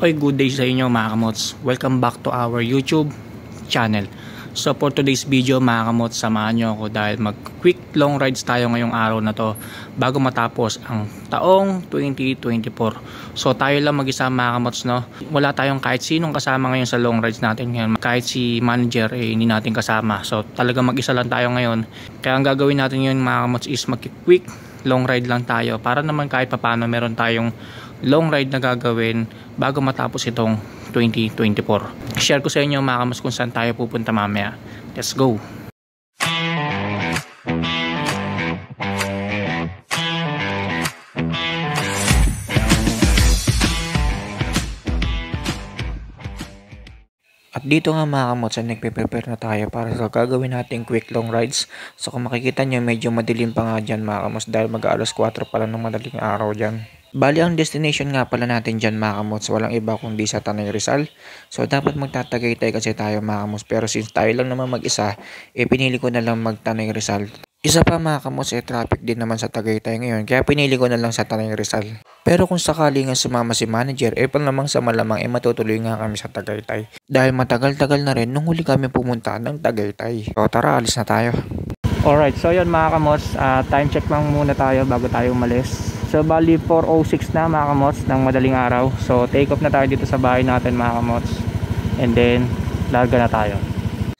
Oy, good day sa inyo mga kamots. Welcome back to our YouTube channel. So for today's video mga kamots, samahan nyo ako dahil mag quick long rides tayo ngayong araw na to bago matapos ang taong 2024. So tayo lang mag-isa mga kamots, no? Wala tayong kahit sinong kasama ngayon sa long rides natin ngayon. Kahit si manager hindi natin kasama. So talaga mag-isa lang tayo ngayon. Kaya ang gagawin natin ngayon mga kamots is mag quick long ride lang tayo para naman kahit papano meron tayong long ride na gagawin bago matapos itong 2024. Share ko sa inyo mga kamots kung saan tayo pupunta mamaya. Let's go! At dito nga mga kamots, nagpe-prepare na tayo para sa gagawin nating quick long rides. So kung makikita nyo, medyo madilim pa nga dyan mga kamots dahil mag-alas 4 pa lang ng madaling araw dyan. Bali ang destination nga pala natin dyan mga kamots, walang iba kundi sa Tanay Rizal. So dapat magtatagaytay kasi tayo mga kamots, pero since tayo lang naman mag-isa, pinili ko na lang mag-Tanay Rizal. Isa pa mga kamots, traffic din naman sa Tagaytay ngayon, kaya pinili ko na lang sa Tanay Rizal. Pero kung sakali nga sumama si manager, malamang sa malamang matutuloy nga kami sa Tagaytay. Dahil matagal-tagal na rin nung huli kami pumunta ng Tagaytay. So tara, alis na tayo. Alright, so yun mga kamots, time check lang muna tayo bago tayo umalis. So bali 4:06 na mga kamots ng madaling araw. So take off na tayo dito sa bahay natin mga kamots. And then larga na tayo.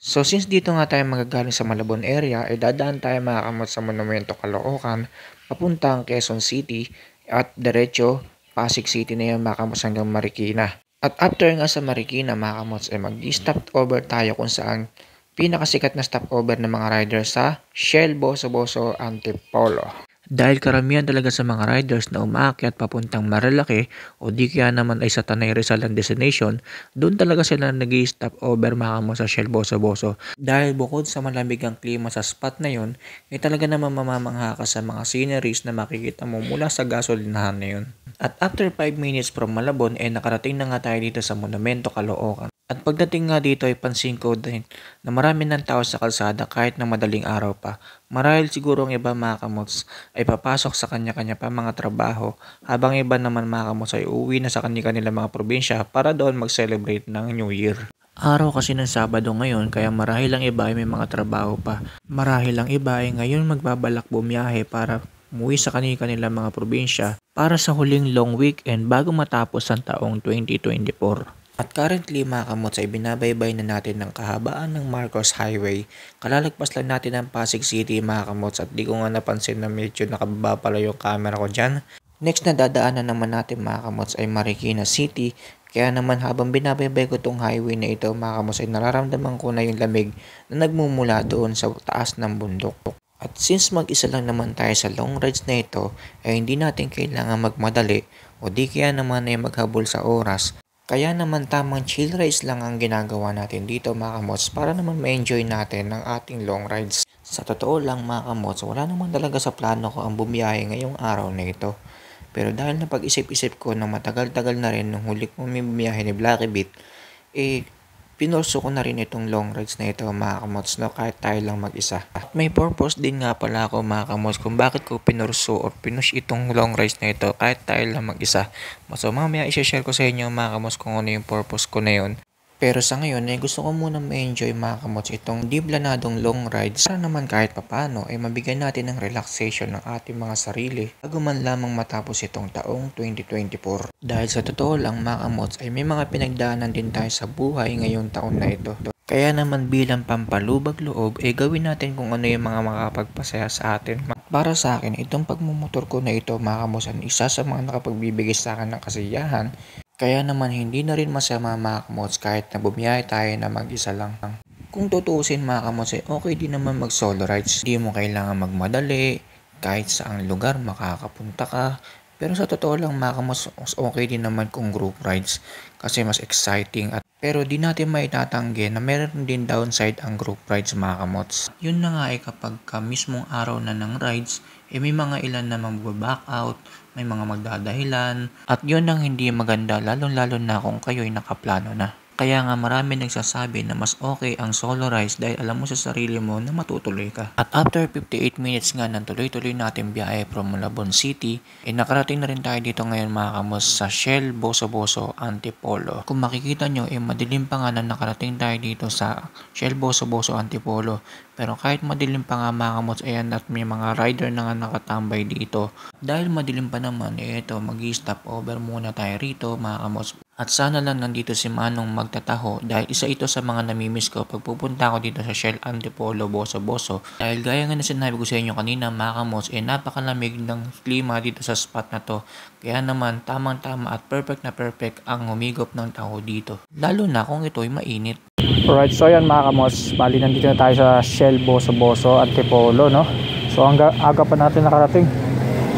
So since dito nga tayo magagaling sa Malabon area, dadaan tayo mga kamots sa Monumento Caloocan, papuntang Quezon City at diretso Pasig City na yung mga kamots hanggang Marikina. At after nga sa Marikina mga kamots, mag-stop over tayo kung saan pinakasikat na stopover ng mga riders sa Shell Boso-Boso Antipolo. Dahil karamihan talaga sa mga riders na umaakyat papuntang Marilaki o di kaya naman ay sa Tanay Rizal ang destination, doon talaga sila nag-i-stop over mga kamots sa Shell Boso-Boso. Dahil bukod sa malamig ang klima sa spot na yun, talaga naman mamamangha ka sa mga sceneries na makikita mo mula sa gasolinahan na yun. At after 5 minutes from Malabon, nakarating na nga tayo dito sa Monumento Caloocan. At pagdating nga dito pansin ko din na marami ng tao sa kalsada kahit na madaling araw pa. Marahil siguro ang iba mga kamots ay papasok sa kanya-kanya pa mga trabaho, habang iba naman mga kamots ay uuwi na sa kanilang mga probinsya para doon mag-celebrate ng New Year. Araw kasi ng Sabado ngayon, kaya marahil ang iba ay may mga trabaho pa. Marahil ang iba ay ngayon magbabalak bumiyahe para umuwi sa kanilang mga probinsya para sa huling long weekend bago matapos ang taong 2024. At currently mga kamots ay binabaybay na natin ng kahabaan ng Marcos Highway. Kalalagpas lang natin ang Pasig City mga kamots at di ko nga napansin na medyo nakababa pala yung camera ko dyan. Next na dadaanan naman natin mga kamots ay Marikina City. Kaya naman habang binabaybay ko tong highway na ito mga kamots ay nararamdaman ko na yung lamig na nagmumula doon sa taas ng bundok. At since mag-isa lang naman tayo sa long rides na ito ay hindi natin kailangan magmadali o di kaya naman ay maghabol sa oras. Kaya naman tamang chill rides lang ang ginagawa natin dito mga kamots para naman ma-enjoy natin ang ating long rides. Sa totoo lang mga kamots, wala naman talaga sa plano ko ang bumiyahe ngayong araw na ito. Pero dahil napag-isip-isip ko na matagal-tagal na rin nung huli kong bumiyahe ni Blacky Beat, pinorso ko na rin itong long rides na ito mga kamots, no, kahit tayo lang mag-isa. At may purpose din nga pala ako mga kamots kung bakit ko pinorso o pinush itong long rides na ito kahit tayo lang mag-isa. So mamaya i-share ko sa inyo mga kamots kung ano yung purpose ko na yun. Pero sa ngayon gusto ko muna ma-enjoy mga kamots itong di planadong long rides para naman kahit papano mabigyan natin ng relaxation ng ating mga sarili bago man lamang matapos itong taong 2024. Dahil sa totoo lang mga kamots ay may mga pinagdaanan din tayo sa buhay ngayong taon na ito. Kaya naman bilang pampalubag loob gawin natin kung ano yung mga makapagpasaya sa atin. Para sa akin itong pagmumotor ko na ito mga kamots ay isa sa mga nakapagbibigay sa akin ng kasiyahan. Kaya naman hindi na rin masama mga kamots kahit na bumiyahe tayo na mag-isa lang. Kung tutuusin mga kamots okay din naman mag solo rides. Hindi mo kailangan magmadali, kahit saang lugar makakapunta ka. Pero sa totoo lang mga kamots okay din naman kung group rides kasi mas exciting. Pero di natin maitatanggi na meron din downside ang group rides mga kamots. Yun na nga kapag mismong araw na ng rides may mga ilan na mag-back out, may mga magdadahilan, at yun ang hindi maganda lalong-lalo na kung kayo'y nakaplano na. Kaya nga marami nagsasabi na mas okay ang solo rides dahil alam mo sa sarili mo na matutuloy ka. At after 58 minutes nga ng tuloy-tuloy natin biyahe from Malabon City, nakarating na rin tayo dito ngayon mga kamos sa Shell Boso-Boso Antipolo. Kung makikita nyo, madilim pa nga na nakarating tayo dito sa Shell Boso-Boso Antipolo. Pero kahit madilim pa nga mga kamos, ayan, at may mga rider na nga nakatambay dito. Dahil madilim pa naman, ito mag-stop over muna tayo rito mga kamos. At sana lang nandito si Manong magtataho dahil isa ito sa mga namimiss ko pag pupunta ako dito sa Shell Antipolo Boso-Boso. Dahil gaya nga na sinabi ko sa inyo kanina mga kamos, napakalamig ng klima dito sa spot na to. Kaya naman tamang-tama at perfect na perfect ang humigop ng taho dito. Lalo na kung ito'y mainit. Alright, so yan mga kamos, bali nandito na tayo sa Shell Boso-Boso Antipolo, no? So aga pa natin nakarating.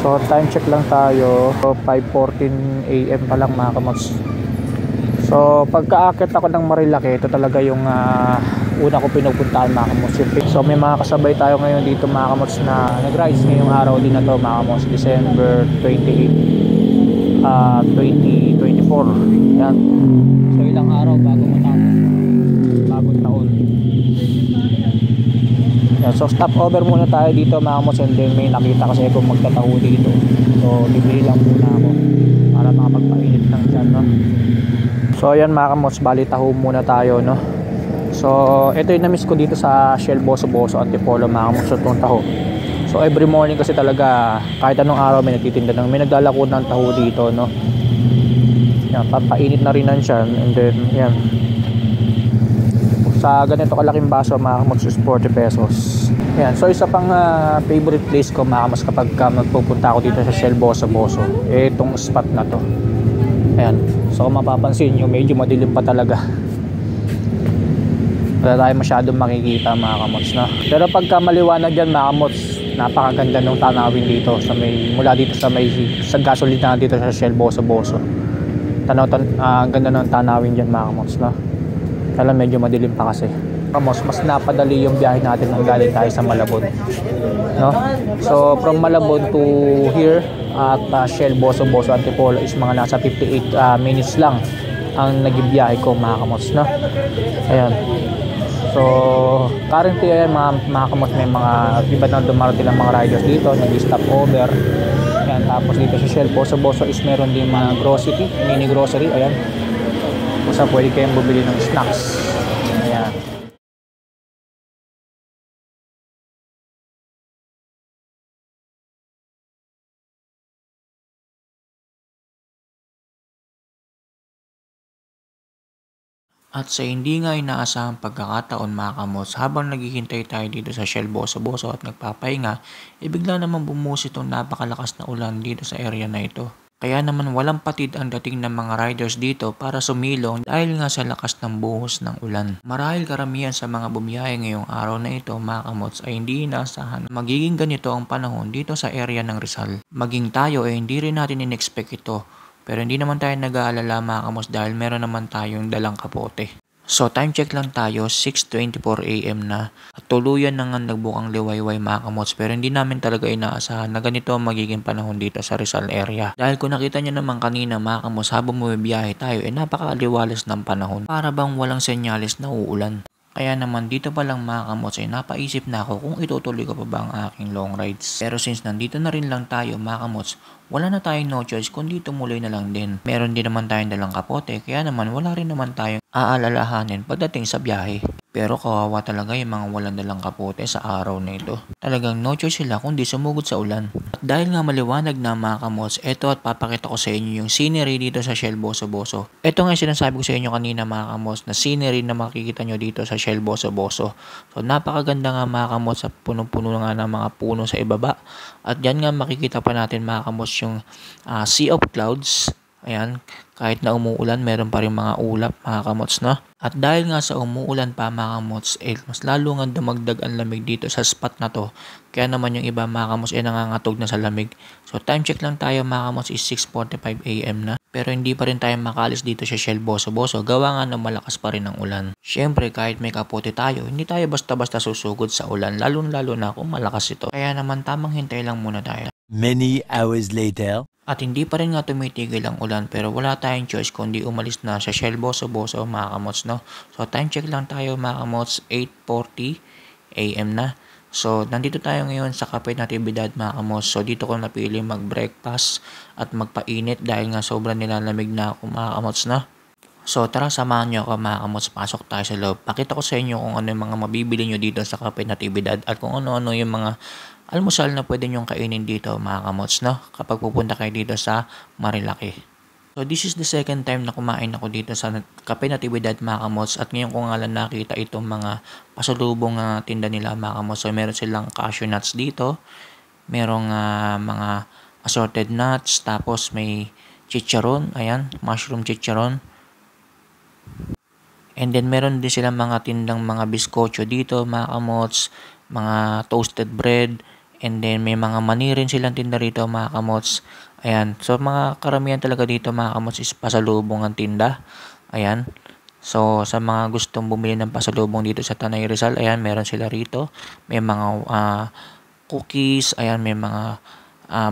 So time check lang tayo, so 5:14 AM pa lang mga kamos. So pagkaakit ako ng Marilaki, ito talaga yung una ko pinupuntahan mga kamos. So may mga kasabay tayo ngayon dito mga kamos na nag-rides ngayong araw din na to mga kamos, December 28, 2024. Yan. So ilang araw bago matapos bagong taon. Yan. So stop over muna tayo dito mga kamos, and then may nakita kasi kung magtataho dito. So bibili lang muna ako para makapagpainit ng dyan, no? So ayan mga kamos, bali taho muna tayo, no? So ito yung na-miss ko dito sa Shell Boso-Boso Antipolo mga kamos, itong taho. So every morning kasi talaga kahit anong araw may nagtitinda ng, may naglalako ng taho dito, no? Yan, papainit na rin siya, and then yan. Sa ganito kalaking baso mga kamos is 40 pesos. Yan, so isa pang favorite place ko mga kamos kapag magpupunta ako dito sa Shell Boso-Boso, itong spot na to. Ayan, so kung mapapansin nyo, medyo madilim pa talaga. Wala tayo masyadong makikita mga kamots, no? Pero pagka maliwanag yan mga kamots, napakaganda ng tanawin dito sa may, mula dito sa may sa gasolina dito sa Shell Boso-Boso. Ang ganda ng tanawin dyan mga kamots, no? Kaya medyo madilim pa kasi. Kamos, mas napadali yung biyahe natin nang galing tayo sa Malabon, no? So from Malabon to here at Shell Boso-Boso Antipolo is mga nasa 58 minutes lang ang naging biyahe ko mga kamos, no? Ayan. So currently ayan mga kamos, may mga iba na dumarating ng mga riders dito, nag-stop over. Ayan, tapos dito sa Shell Boso-Boso is meron din mga grocery, mini grocery, ayan. Basta pwede kayong bumili ng snacks. Ayan. At sa hindi nga inaasahang pagkakataon mga kamos, habang naghihintay tayo dito sa Shell Boso-Boso at nagpapahinga, bigla naman bumuhos itong napakalakas na ulan dito sa area na ito. Kaya naman walang patid ang dating ng mga riders dito para sumilong dahil nga sa lakas ng buhos ng ulan. Marahil karamihan sa mga bumiyahe ngayong araw na ito mga kamots ay hindi inaasahan na magiging ganito ang panahon dito sa area ng Rizal. Maging tayo hindi rin natin in-expect ito. Pero hindi naman tayo nag-aalala mga kamos dahil meron naman tayong dalang kapote. So time check lang tayo, 6:24 AM na. At tuluyan na nga nagbukang liwayway mga kamots, pero hindi namin talaga inaasahan na ganito ang magiging panahon dito sa Rizal area. Dahil kung nakita nyo naman kanina mga kamots, habang bumibiyahe tayo napakaliwalas ng panahon. Para bang walang senyalis na uulan. Kaya naman dito pa lang mga kamots ay napaisip na ako kung itutuloy ko pa ba ang aking long rides. Pero since nandito na rin lang tayo mga kamots, wala na tayong no choice kundi tumuloy na lang din. Meron din naman tayong dalang kapote, kaya naman wala rin naman tayong aalalahanin pagdating sa biyahe. Pero kawawa talaga yung mga walang dalang kapote sa araw na ito. Talagang no choice sila kundi sumugod sa ulan. At dahil nga maliwanag na mga kamots, eto at papakita ko sa inyo yung scenery dito sa Shell Boso-Boso. Ito nga sinasabi ko sa inyo kanina mga kamots na scenery na makikita nyo dito sa Shell Boso-Boso. So napakaganda nga mga kamots, sa punong-puno nga ng mga puno sa ibaba. At dyan nga makikita pa natin mga kamots yung sea of clouds. Ayan, kahit na umuulan, meron pa rin mga ulap mga kamots, no? At dahil nga sa umuulan pa mga kamots, mas lalo nga dumagdag ang lamig dito sa spot na to. Kaya naman yung iba mga kamots nangangatog na sa lamig. So time check lang tayo mga kamots is 6:45 AM na. Pero hindi pa rin tayo makalis dito sa Shell Boso-Boso, gawa nga na malakas pa rin ang ulan. Syempre kahit may kapote tayo, hindi tayo basta-basta susugod sa ulan, lalo na kung malakas ito. Kaya naman tamang hintay lang muna tayo. Many hours later. At hindi pa rin nga tumitigil ang ulan pero wala tayong choice kundi umalis na sa Shell Boso-Boso mga kamots, no? So time check lang tayo mga kamots, 8:40 AM na. So nandito tayo ngayon sa Cafe Natividad mga kamots. So dito ko napili mag-breakfast at magpainit dahil nga sobrang nilalamig na ako mga kamots, no? So tara samahan nyo ako mga kamots, pasok tayo sa loob. Pakita ko sa inyo kung ano yung mga mabibili nyo dito sa Cafe Natividad at kung ano-ano yung mga almusal na pwede nyong kainin dito mga kamots, no? Kapag pupunta kayo dito sa Marilaki. So this is the second time na kumain ako dito sa Cafe Natividad mga kamots at ngayon ko nga lang nakita itong mga pasalubong tinda nila mga kamots. So meron silang cashew nuts dito, merong mga assorted nuts, tapos may chicharon, ayan, mushroom chicharon. And then meron din silang mga tindang mga biskotso dito, mga kamots, mga toasted bread, and then may mga mani rin silang tinda rito, mga kamots. Ayan, so mga karamihan talaga dito mga kamots is pasalubong ang tinda. Ayan, so sa mga gustong bumili ng pasalubong dito sa Tanay Rizal, ayan, meron sila rito. May mga cookies, ayan, may mga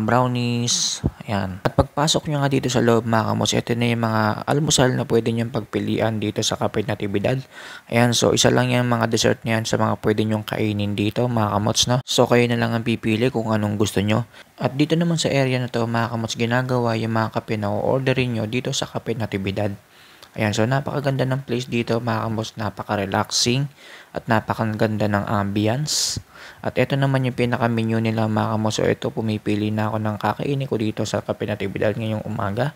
brownies, ayan. At pagpasok nyo nga dito sa loob mga kamots, ito na yung mga almusal na pwede nyong pagpilian dito sa Cafe Natividad. Ayan, so isa lang yung mga dessert na yan sa mga pwede nyong kainin dito mga kamots, no? So kayo na lang ang pipili kung anong gusto nyo. At dito naman sa area na to mga kamots, ginagawa yung mga kape na orderin nyo dito sa Cafe Natividad. Ayan, so napakaganda ng place dito mga kamots, napaka-relaxing at napakaganda ng ambience. At ito naman yung pinaka-menu nila mga kamots. So ito, pumipili na ako ng kakainin ko dito sa Cafe Natividad ngayong umaga.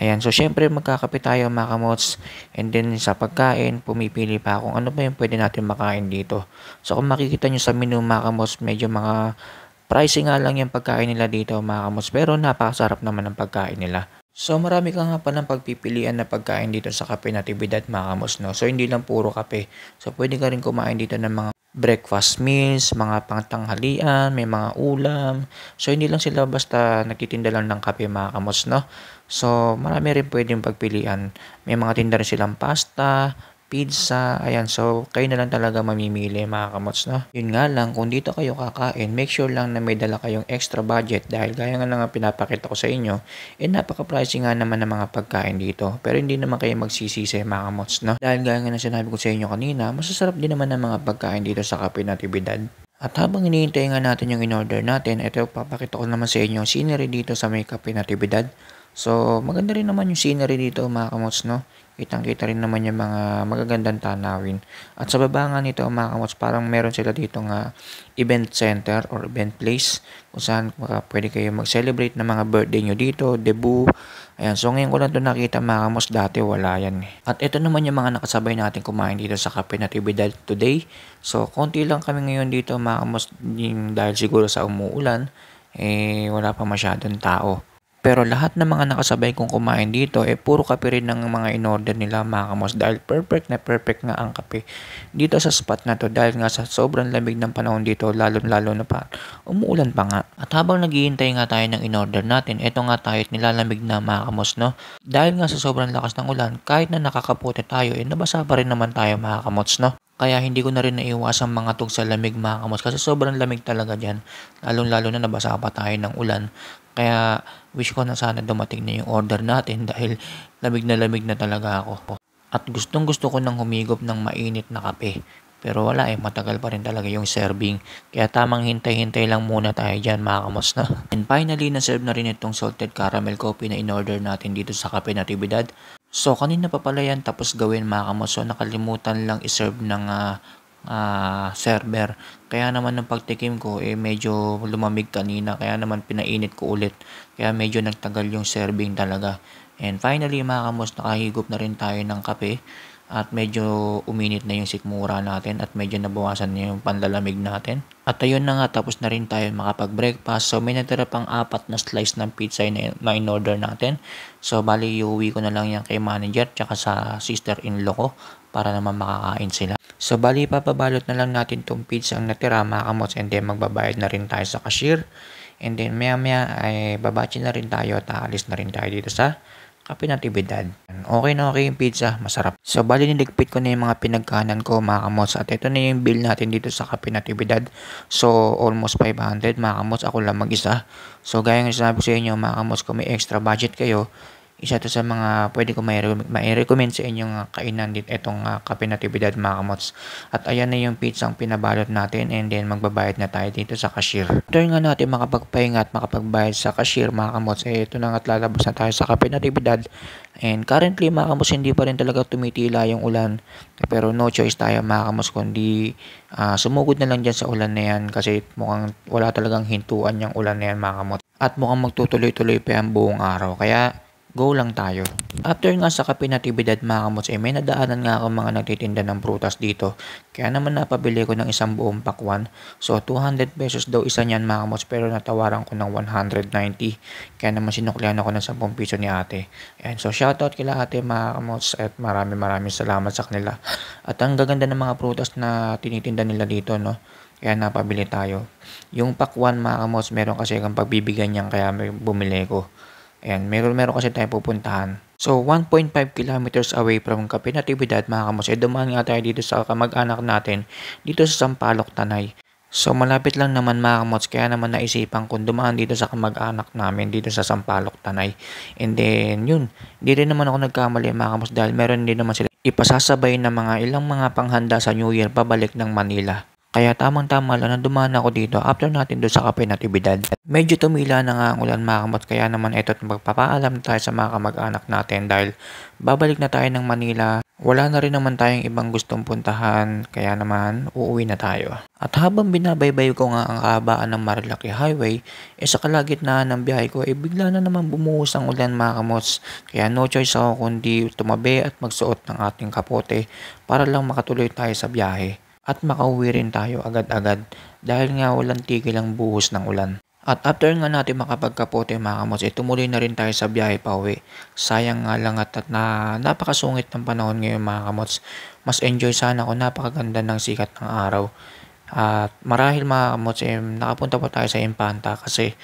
Ayan, so syempre magkakape tayo mga kamots. And then sa pagkain, pumipili pa kung ano ba yung pwede natin makain dito. So kung makikita nyo sa menu mga kamots, medyo mga pricing nga lang yung pagkain nila dito mga kamots. Pero napakasarap naman ang pagkain nila. So marami ka nga palang pagpipilian na pagkain dito sa Cafe Natividad mga kamots, no? So hindi lang puro kape. So pwede ka rin kumain dito ng mga breakfast meals, mga pangtanghalian, may mga ulam. So hindi lang sila basta nagtitinda lang ng kape mga kamots, no? So marami rin pwedeng pagpilian. May mga tinda rin silang pasta, pizza, ayan. So kayo na lang talaga mamimili mga kamots, no? Yun nga lang, kung dito kayo kakain, make sure lang na may dala kayong extra budget dahil gaya nga lang ang pinapakita ko sa inyo, napaka-pricey nga naman ng mga pagkain dito. Pero hindi naman kayo magsisisi mga kamots, no? Dahil gaya nga na sinabi ko sa inyo kanina, masasarap din naman ng mga pagkain dito sa Cafe Natividad. At habang hinihintay nga natin yung in-order natin, ito papakita ko naman sa inyo yung scenery dito sa may Cafe Natividad. So maganda rin naman yung scenery dito mga kamots, no? Kitang-kita rin naman yung mga magagandang tanawin. At sa baba nga nito mga kamots, parang meron sila dito nga event center or event place kung saan pwede kayo mag-celebrate ng mga birthday nyo dito, debut. Ayan, so ngayon ko lang ito nakita mga kamots, dati wala yan. At ito naman yung mga nakasabay natin kumain dito sa Cafe Natividad today. So konti lang kami ngayon dito mga kamots, dahil siguro sa umuulan, wala pa masyadong tao. Pero lahat ng mga nakasabay kong kumain dito, puro kape rin ng mga in-order nila mga kamots dahil perfect nga ang kape dito sa spot na to dahil nga sa sobrang lamig ng panahon dito, lalo na pa umuulan pa nga. At habang naghihintay nga tayo ng in-order natin, eto nga tayo at nilalamig na mga kamots, no? Dahil nga sa sobrang lakas ng ulan, kahit na nakakaputi tayo, nabasa pa rin naman tayo mga kamots, no? Kaya hindi ko na rin naiwasang mga tug sa lamig mga kamots kasi sobrang lamig talaga dyan. Lalo na nabasa pa tayo ng ulan. Kaya wish ko na sana dumating na yung order natin dahil lamig na talaga ako. At gustong gusto ko nang humigop ng mainit na kape. Pero wala matagal pa rin talaga yung serving. Kaya tamang hintay-hintay lang muna tayo dyan mga kamos na. And finally, na-serve na rin itong salted caramel coffee na in-order natin dito sa Cafe Natividad. So kanina pa pala yan tapos gawin mga kamos. So nakalimutan lang iserve ng server. Kaya naman nung pagtikim ko medyo lumamig kanina. Kaya naman pinainit ko ulit. Kaya medyo nagtagal yung serving talaga. And finally mga kamos, nakahigop na rin tayo ng kape. At medyo uminit na yung sikmura natin at medyo nabawasan na yung panlalamig natin. At ayun na nga, tapos na rin tayo makapag-breakfast. So may natira pang 4 na slice ng pizza na in-order natin. So bali iuwi ko na lang yan kay manager tsaka sa sister-in-law ko para naman makakain sila. So bali papabalot na lang natin tong pizza ang natira mga kamots and then magbabayad na rin tayo sa cashier. And then maya maya ay babachi na rin tayo at aalis na rin tayo dito sa Kape Natividad. Okay na okay yung pizza, masarap. So bali niligpit ko na yung mga pinagkanan ko mga kamots at ito na yung bill natin dito sa Kape Natividad. So almost 500 mga kamots, ako lang mag-isa. So gaya ng sinabi ko sa inyo mga kamots, kung may extra budget kayo, isa to sa mga pwede ko mai-recommend sa inyong kainan dito itong Kape Natividad mga kamots. At ayan na yung pizzang pinabalot natin and then magbabayad na tayo dito sa cashier. After nga natin makapagpahinga at makapagbayad sa cashier mga kamots, ito na nga't lalabas na tayo sa Kape Natividad. And currently mga kamots, hindi pa rin talaga tumitila yung ulan. Pero no choice tayo mga kamots kundi sumugod na lang dyan sa ulan na yan kasi mukhang wala talagang hintuan yung ulan na yan mga kamots. At mukhang magtutuloy-tuloy pa yan buong araw. Kaya go lang tayo. After nga sa Kape Natividad mga kamots, may nadaanan nga ako mga nagtitinda ng prutas dito. Kaya naman napabili ko ng isang buong pakwan. So 200 pesos daw isa niyan mga kamots, pero natawaran ko ng 190. Kaya naman sinuklihan ako ng 10 piso ni ate. And so shoutout kila ate mga kamots at maraming salamat sa kanila. At ang gaganda ng mga prutas na tinitinda nila dito, no. Kaya napabili tayo. Yung pakwan mga kamots, meron kasi kang pagbibigyan niyan kaya bumili ko. Ayan, meron kasi tayong pupuntahan. So, 1.5 kilometers away from Kape Natividad mga kamots, dumaan nga tayo dito sa kamag-anak natin, dito sa Sampaloc, Tanay. So, malapit lang naman mga kamots, kaya naman naisipan kong dumaan dito sa kamag-anak namin, dito sa Sampaloc, Tanay. And then, yun, hindi rin naman ako nagkamali mga kamots dahil meron din naman sila ipasasabay na ilang mga panghanda sa New Year pabalik ng Manila. Kaya tamang-tama lang na dumaan ako dito after natin doon sa Kape Natividad. Medyo tumila na nga ang ulan mga kamots, kaya naman ito't magpapaalam tayo sa mga kamag-anak natin dahil babalik na tayo ng Manila. Wala na rin naman tayong ibang gustong puntahan, kaya naman uuwi na tayo. At habang binabaybay ko nga ang kahabaan ng Marilaki Highway, sa kalagitnaan ng biyahe ko, bigla na naman bumuhos ang ulan mga kamots. Kaya no choice ako kundi tumabi at magsuot ng ating kapote para lang makatuloy tayo sa biyahe. At makauwi rin tayo agad-agad dahil nga walang tigil ang buhos ng ulan. At after nga natin makapagkapote mga kamots, tumuloy na rin tayo sa biyahe pa uwi. Sayang nga lang at napakasungit ng panahon ngayon mga kamots. Mas enjoy sana ako, napakaganda ng sikat ng araw. At marahil mga kamots, nakapunta pa tayo sa Impanta kasi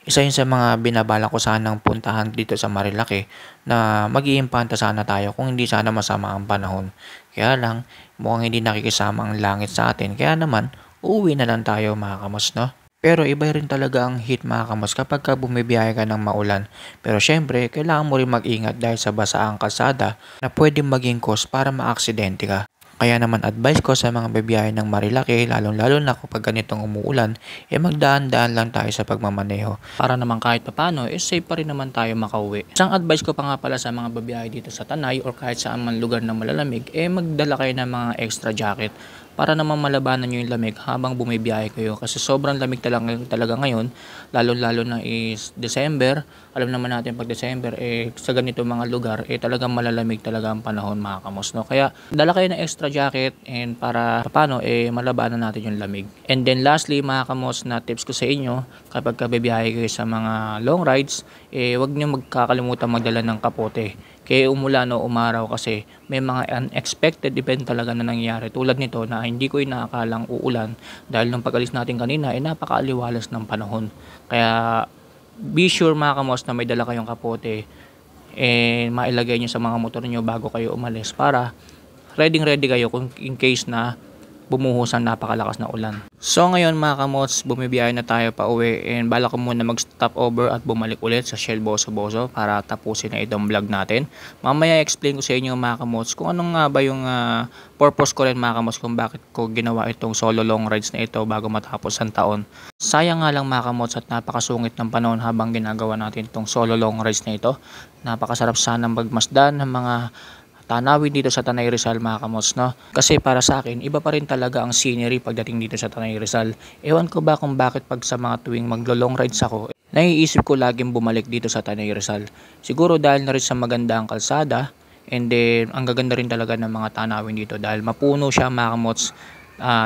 isa yun sa mga binabalak ko sanang puntahan dito sa Marilaki na mag-iimpanta sana tayo kung hindi sana masama ang panahon. Kaya lang, mukhang hindi nakikisama ang langit sa atin. Kaya naman, uuwi na lang tayo mga kamots, no? Pero iba rin talaga ang hit mga kamots kapag ka bumibiyahe ka ng maulan. Pero syempre, kailangan mo rin mag-ingat dahil sa basaang kalsada na pwedeng maging cause para maaksidente ka. Kaya naman advice ko sa mga bibiyahe ng Marilaki, lalong-lalo na kapag ganitong umuulan, magdaan-daan lang tayo sa pagmamaneho. Para naman kahit papano, safe pa rin naman tayo makauwi. Isang advice ko pa nga pala sa mga bibiyahe dito sa Tanay or kahit saan man lugar na malalamig, magdala kayo ng mga extra jacket para naman malabanan nyo yung lamig habang bumibiyahe kayo. Kasi sobrang lamig talaga ngayon, lalo-lalo na is December. Alam naman natin pag December, sa ganito mga lugar, talagang malalamig talaga ang panahon mga kamos, no? Kaya dala kayo ng extra jacket and para paano malabanan natin yung lamig. And then lastly mga kamos, na tips ko sa inyo, kapag bibiyahe kayo sa mga long rides, wag nyo magkakalimutan magdala ng kapote. Kaya umulan o umaraw kasi may mga unexpected event talaga na nangyayari. Tulad nito na hindi ko inaakalang uulan dahil nung pag-alis natin kanina napakaaliwalas ng panahon. Kaya be sure mga kamos na may dala kayong kapote mailagay nyo sa mga motor nyo bago kayo umalis para ready kayo kung in case na bumuhos ang napakalakas na ulan. So ngayon mga kamots, bumibiyahe na tayo pa uwi and balak ko muna mag-stop over at bumalik ulit sa Shell Boso Boso para tapusin na itong vlog natin. Mamaya explain ko sa inyo mga kamots kung ano nga ba yung purpose ko rin mga kamots kung bakit ko ginawa itong solo long rides na ito bago matapos ang taon. Sayang nga lang mga kamots at napakasungit ng panahon habang ginagawa natin itong solo long rides na ito. Napakasarap sanang magmasdan ng mga tanawin dito sa Tanay Rizal mga kamots, no? Kasi para sa akin, iba pa rin talaga ang scenery pagdating dito sa Tanay Rizal. Ewan ko ba kung bakit pag sa mga tuwing maglo-long rides ako, naiisip ko laging bumalik dito sa Tanay Rizal. Siguro dahil na rin sa maganda ang kalsada, and then ang gaganda rin talaga ng mga tanawin dito dahil mapuno siya mga kamots,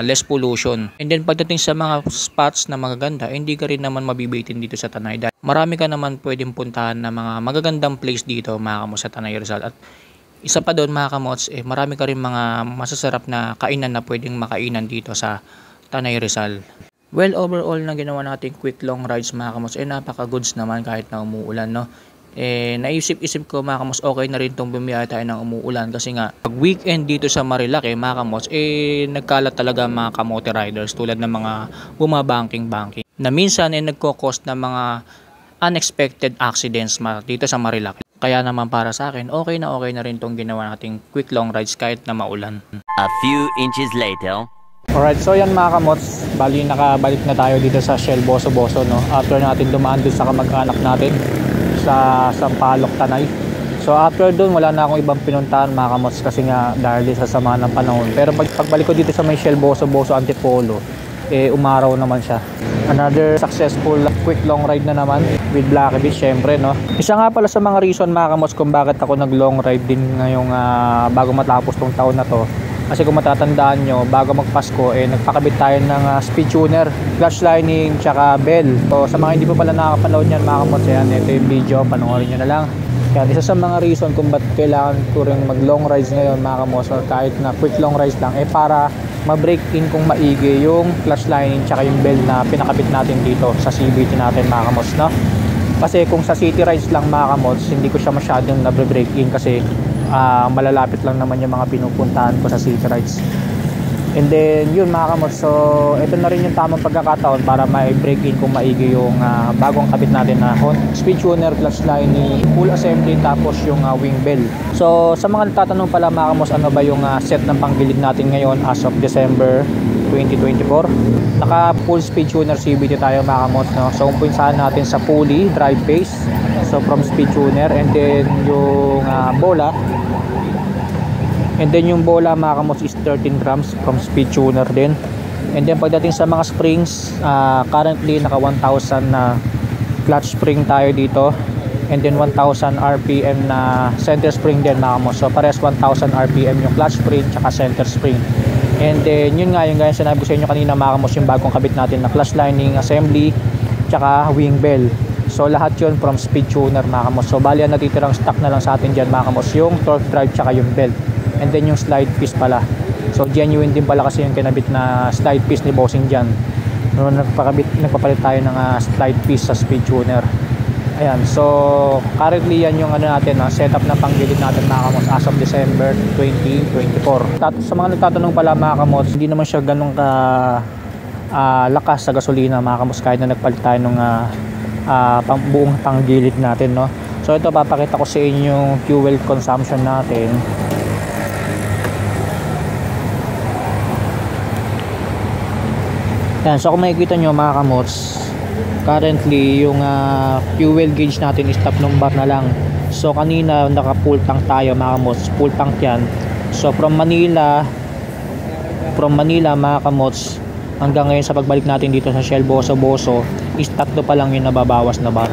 less pollution. And then pagdating sa mga spots na magaganda, hindi ka rin naman mabibitin dito sa Tanay dahil marami ka naman pwedeng puntahan na mga magagandang place dito mga kamots sa Tanay Rizal. At isa pa doon mga kamots, marami ka rin mga masasarap na kainan na pwedeng makainan dito sa Tanay Rizal. Well, overall na ginawa natin quick long rides mga kamots, napaka-goods naman kahit na umuulan, no? naisip-isip ko mga kamos, okay na rin itong bumiyahe tayo ng umuulan kasi nga pag weekend dito sa Marilake mga kamos, nagkalat talaga mga kamote riders tulad ng mga bumabanking-banking na minsan nagko-cause ng mga unexpected accidents dito sa Marilake. Kaya naman para sa akin, okay na rin itong ginawa nating quick long rides kahit na maulan. A few inches later. Alright, so yan mga kamots, bali nakabalik na tayo dito sa Shell Boso-Boso, no? After natin dumaan dun sa kamag-anak natin sa Sampaloc, Tanay. So after dun, wala na akong ibang pinuntahan mga kamots kasi nga dahil sa sama ng panahon. Pero pagbalik ko dito sa may Shell Boso-Boso Antipolo, umaraw naman siya. Another successful quick long ride na naman with Blacky Beach syempre, no? Isa nga pala sa mga reason mga kamots kung bakit ako nag long ride din ngayong bago matapos tong taon na to. Kasi kung matatandaan nyo, bago magpasko, nagpakabit tayo ng speed tuner, clutch lining, tsaka bell. So sa mga hindi pa pala nakakapanood yan mga kamots, ito yung video, panoorin nyo na lang. Yan, isa sa mga reason kung ba't kailangan ko rin mag long rides ngayon mga kamots, or kahit na quick long rides lang, para ma-break in kung maigi yung clutch lining tsaka yung bell na pinakabit natin dito sa CVT natin mga kamots, no? Kasi kung sa city rides lang mga kamots, hindi ko siya masyadong na-break in kasi malalapit lang naman yung mga pinupuntahan ko sa city rides. And then yun mga kamots, so ito na rin yung tamang pagkakataon para ma-break in kung maigi yung bagong kabit natin na speed tuner, clutch lining, full assembly, tapos yung wing bell. So sa mga nagtatanong pala mga kamots, ano ba yung set ng panggilid natin ngayon as of December 2024, naka full speed tuner CVT tayo mga kamots, no? So umpisahan natin sa pulley drive base, so from speed tuner, and then yung bola. And then yung bola mga kamots is 13 grams from speed tuner din. And then pagdating sa mga springs, currently naka 1,000 na clutch spring tayo dito. And then 1,000 RPM na center spring din mga kamots. So parehas 1,000 RPM yung clutch spring tsaka center spring. And then yun nga yung gaya sinabi ko sa inyo kanina mga kamots, yung bagong kabit natin na clutch lining, assembly, tsaka wing bell. So lahat yun from speed tuner mga kamots. So bali ang natitirang stock na lang sa atin dyan mga kamots, yung torque drive tsaka yung belt. And then yung slide piece pala, so genuine din pala kasi yung kinabit na slide piece ni bossing dyan. Noon nagpapalit tayo ng slide piece sa speed tuner. Ayan, so currently yan yung natin, setup na panggilid natin mga kamots as of December 2024. Sa mga nagtatanong pala mga kamots, hindi naman siya ganun ka lakas sa gasolina mga kamots kahit na nagpalit tayo ng buong panggilid natin, no? So ito papakita ko sa inyo yung fuel consumption natin. Yan, so kung makikita nyo mga kamots, currently yung fuel gauge natin is top ng bar na lang. So kanina naka full tank tayo mga kamots, full tank yan. So from Manila mga kamots hanggang ngayon sa pagbalik natin dito sa Shell Boso-Boso is tatlo pa lang yung nababawas na bar.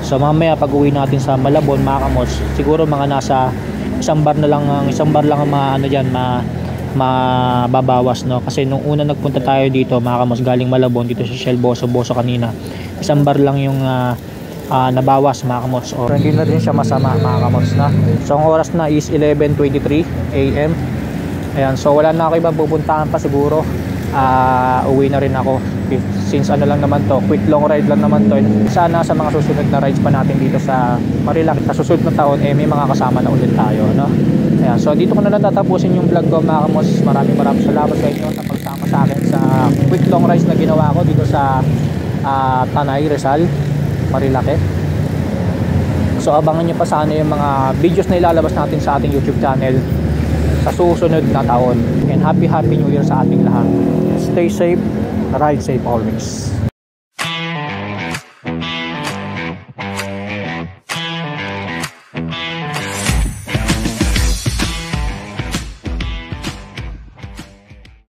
So mamaya pag uwi natin sa Malabon mga kamots, siguro mga nasa isang bar lang ang mga mababawas, no? Kasi nung una nagpunta tayo dito mga kamots galing Malabon dito sa Shell Boso-Boso kanina, isang bar lang yung nabawas mga kamots. Or hindi na rin siya masama mga kamots, na. So ang oras na is 11:23 AM. Ayan, so wala na ako ibang pupuntahan pa siguro. Uwi na rin ako since ano lang naman to, quick long ride lang naman to. Sana sa mga susunod na rides pa natin dito sa Marilake sa susunod na taon may mga kasama na ulit tayo, no? Ayan, so dito ko na lang tatapusin yung vlog ko mga kamots. Maraming salamat sa inyo sa pagsama sa akin sa quick long rides na ginawa ko dito sa Tanay, Rizal, Marilake. So abangan nyo pa sana yung mga videos na ilalabas natin sa ating YouTube channel sa susunod na taon. And happy New Year sa ating lahat. Stay safe, ride safe always.